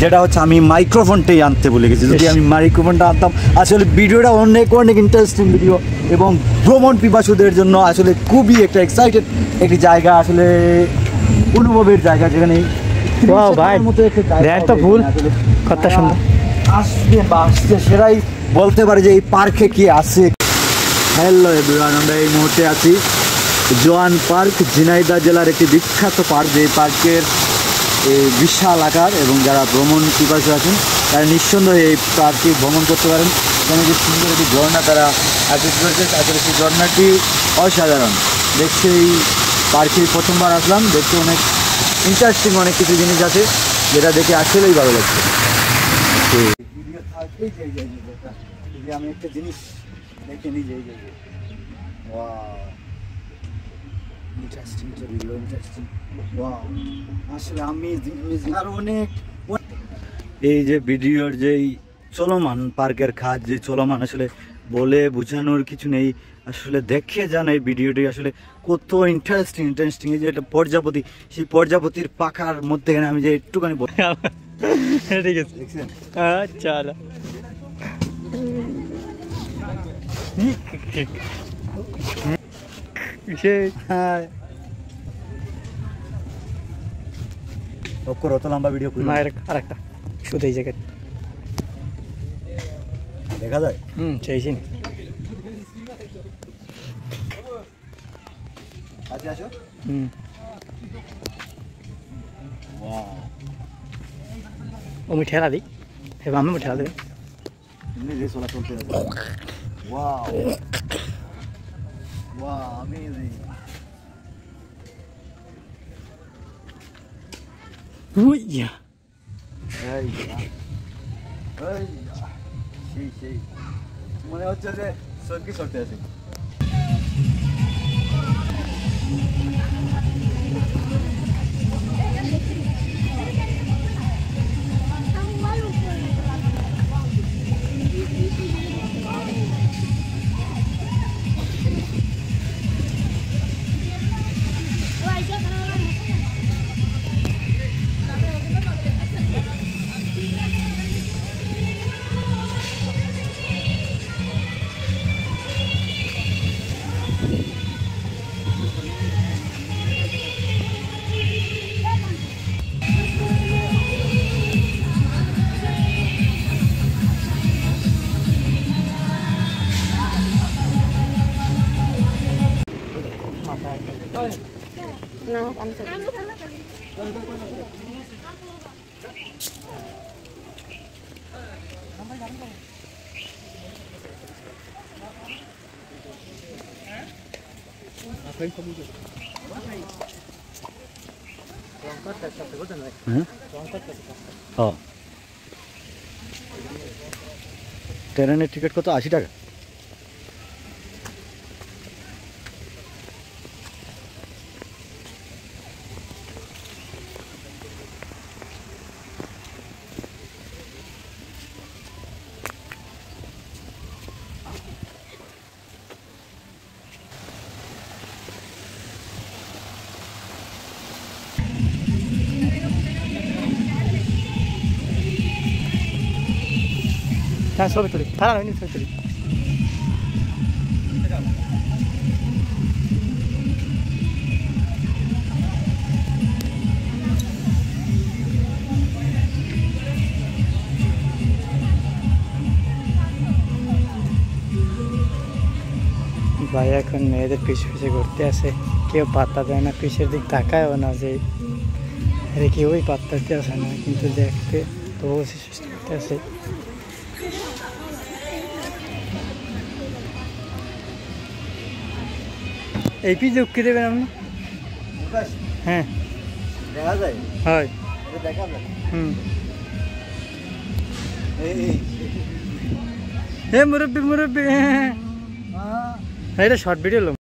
যেটা হচ্ছে আমি মাইক্রোফোনটাই আনতে ভুলে গেছি, যদি আমি মাইক্রোফোনটা আনতাম আসলে ভিডিওটা অনেক অনেক ইন্টারেস্টিং ভিডিও এবং ভ্রমণ পিপাসুদের জন্য আসলে খুবই একটা এক্সাইটেড একটি জায়গা, আসলে অনুভবের জায়গা, যেখানে কথা শুনবো আসবে বা আসছে সেটাই বলতে পারে যে এই পার্কে কি আছে। হ্যালো এভরিওয়ান, আমরা এই মুহূর্তে আছি জোয়ান পার্ক, ঝিনাইদহ জেলার একটি বিখ্যাত পার্ক। যে পার্কের বিশাল আকার এবং যারা ভ্রমণ পিপাসু আছেন তারা নিঃসন্দেহে এই পার্কে ভ্রমণ করতে পারেন। এখানে যে সুন্দর একটি ঝর্ণা তারা আয়োজন করেছে, আসলে সেই ঝর্ণাটি অসাধারণ। দেখতে এই পার্কে প্রথমবার আসলাম, দেখতে অনেক ইন্টারেস্টিং অনেক কিছু জিনিস আছে যেটা দেখে আসলেই ভালো লাগছে। আমি একটা জিনিস দেখে নিই যে আসলে আমি আর অনেক এই যে ভিডিওর যেই চলমান পার্কের কাজ যে চলমান, আসলে বলে বোঝানোর কিছু নেই, আসলে দেখে যান এই ভিডিওটি আসলে কত ইন্টারেস্টিং। এই যে একটা প্রজাপতি, সেই প্রজাপতির পাখার মধ্যে আমি যে একটুখানি ঠিক আছে দেখছেন। আচ্ছা অত লম্বা ভিডিও আরেকটা শুধু এই জায়গায় দেখা যায়। চাইছি আমি ঠেলা দিই, আমি ঠেলা দেবেন মনে হচ্ছে যে সর্কি সরতে আছে। ট্রেনের টিকিট কত? 80 টাকা। ছবি তুলি তারা ছবি তুলি ভাই এখন মেয়েদের পিছু পিছু ঘুরতে আসে, কেউ পাত্তা দেয় না, পিছের দিক তাকায়ও না যে কেউই পাত্তা দিতে আসে না, কিন্তু দেখতে তো চেষ্টা করতে আসে। এই পিস উঠকে দেবেন আপনি? হ্যাঁ দেখা যায়, হয় দেখা যায়। মুরব্বী মুরব্বী, এটা শর্ট ভিডিও লো।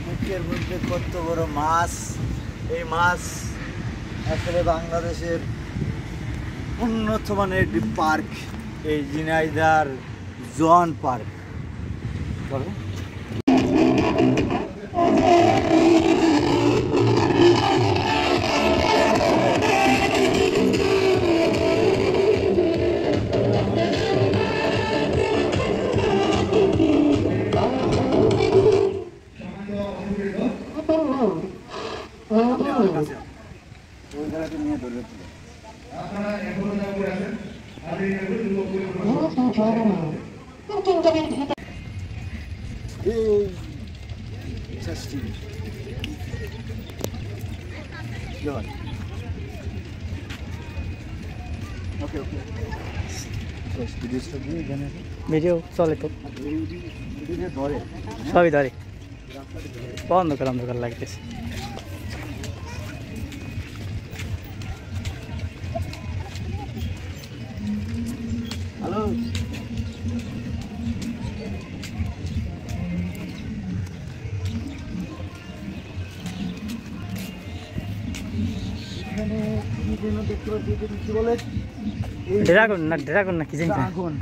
মুখের মধ্যে কত বড় মাছ, এই মাছ আসলে বাংলাদেশের উন্নত মানের একটি পার্ক, এই ঝিনাইদহের জোয়ান পার্ক। ভিডিও চলে তো, সবই ধরে। অন্ধকার অন্ধকার লাগতেছে। হ্যালো, ড্রাগন না, ড্রাগন না কি জানি,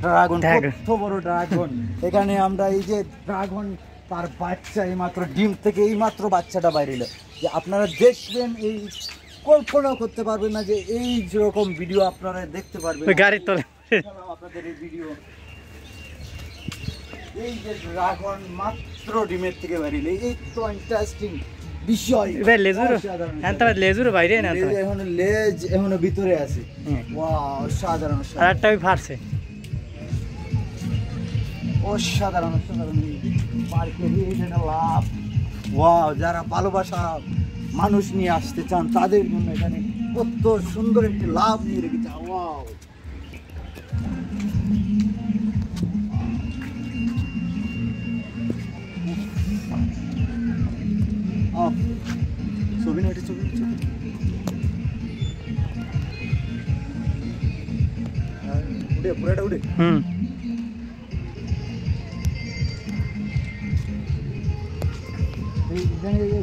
ড্রাগন, কত বড় ড্রাগন। এখানে আমরা এই যে ড্রাগন, তার বাচ্চা এই মাত্র ডিম থেকে এই মাত্র বাচ্চাটা বাইরে এলো, যে আপনারা দেখবেন, এই কল্পনা করতে পারবেন না যে এই যেরকম ভিডিও আপনারা দেখতে পারবেন গাড়ির তলে আপনাদের এই ভিডিও। এই যে ড্রাগন মাত্র ডিমের থেকে বাইরে এলো, এই তো ইন্টারেস্টিং বিষয়। লেজুর বাইরে না, এখন লেজ এখনো ভিতরে আছে। ওয়াও, অসাধারণ। আর একটা ফারছে, অসাধারণ অসাধারণ পার্কের এই যে লাভ। ওয়াও, যারা ভালোবাসা মানুষ নিয়ে আসতে চান তাদের জন্য এখানে কত সুন্দর একটি লাভ নিয়ে রেখেছে। ওয়াও, ছবি না, ছবি উঠে, পুরাটা উঠে।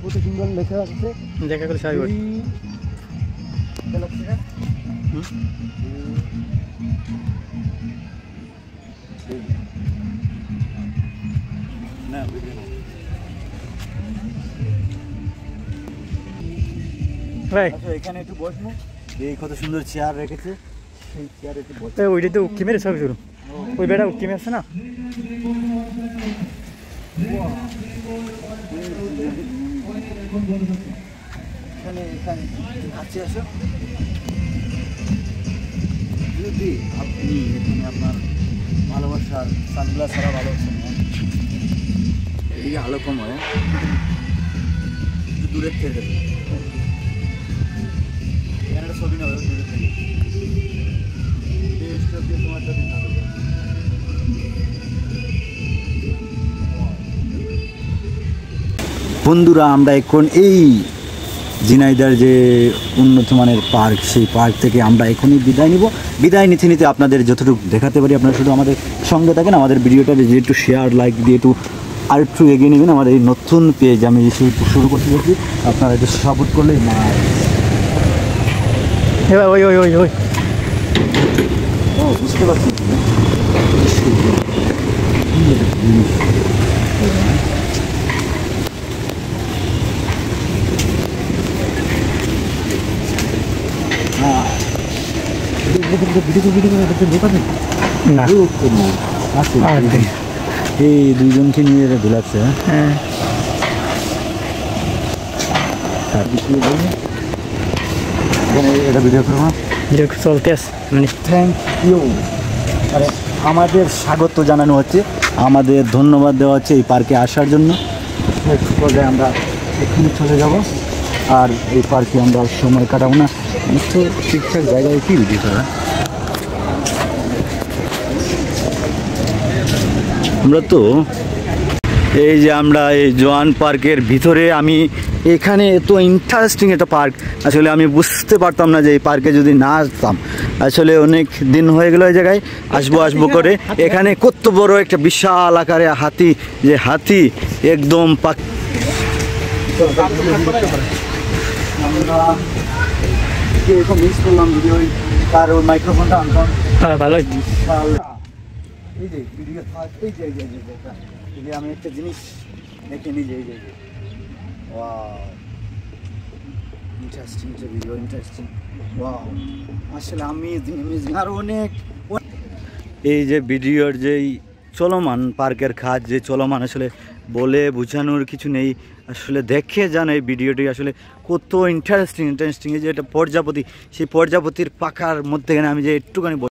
কত সুন্দর লেখা আছে, দেখা করে সবাই বলি। এখানে একটু বসবো, এই কত সুন্দর চেয়ার রেখেছে, সেই চেয়ারে একটু বসবো। ওইটা তো উকি মেরে ছবি তুলুন, ওই বেটা উকি মেরেছে না। এখানে কাছে আসো, যদি আপনি এখানে আপনার ভালোবাসার সানগ্লাস ছাড়া ভালোবাসেন না, এদিকে আলো কম হয়, দূরের থেকে দেবে। এখানে একটা ছবি নেবে দূরের থেকে, তোমারটা দিন। বন্ধুরা, আমরা এখন এই ঝিনাইদহের যে উন্নত মানের পার্ক, সেই পার্ক থেকে আমরা এখনই বিদায় নিব। বিদায় নিতে নিতে আপনাদের যতটুকু দেখাতে পারি আপনারা শুধু আমাদের সঙ্গে থাকেন। আমাদের ভিডিওটা যে একটু শেয়ার লাইক দিয়ে একটু আরেকটু এগিয়ে নেবেন। আমাদের এই নতুন পেজ আমি শুরু করতে চাইছি, আপনারা একটু সাপোর্ট করলেই না। ওই ওই ওই ওই ও, বুঝতে পারছি। এই দুইজনকে নিয়ে ঘুরাচ্ছে। হ্যাঁ, এটা ভিডিও করবো, ভিডিও চলতে আছে মানে। Thank you. আরে আমাদের স্বাগত জানানো হচ্ছে, আমাদের ধন্যবাদ দেওয়া হচ্ছে এই পার্কে আসার জন্য। পর্যায়ে আমরা এখানে চলে যাব, আর এই পার্কে আমরা সময় কাটাবো না। তো ঠিকঠাক জায়গায় কি ভিডিও করা, আমরা তো এই যে আমরা এই জোয়ান পার্কের ভিতরে, আমি এখানে এত ইন্টারেস্টিং একটা পার্ক, আসলে আমি বুঝতে পারতাম না যে এই পার্কে যদি না আসতাম। আসলে অনেক দিন হয়ে গেল এই জায়গায় আসবো করে। এখানে কত বড় একটা বিশাল আকারে হাতি, যে হাতি একদম আমরা মিস করলাম ভিডিও। তার ওই মাইক্রোফোনটা আনতাম হ্যাঁ ভালোই। এই যে ভিডিও এই যে এই যে আমি একটা জিনিস দেখে নিই যে এই যে ওয়াও ইন্টারেস্টিং যে ভিডিও ইন্টারেস্টিং ওয়াও আসলে আমেজিং আর অনেক এই যে ভিডিওর যেই চলমান পার্কের কাজ যে চলমান আসলে বলে বোঝানোর কিছু নেই, আসলে দেখে যান এই ভিডিওটি আসলে কত ইন্টারেস্টিং এই যে একটা প্রজাপতি, সেই প্রজাপতির পাখার মধ্যে আমি যে একটুখানি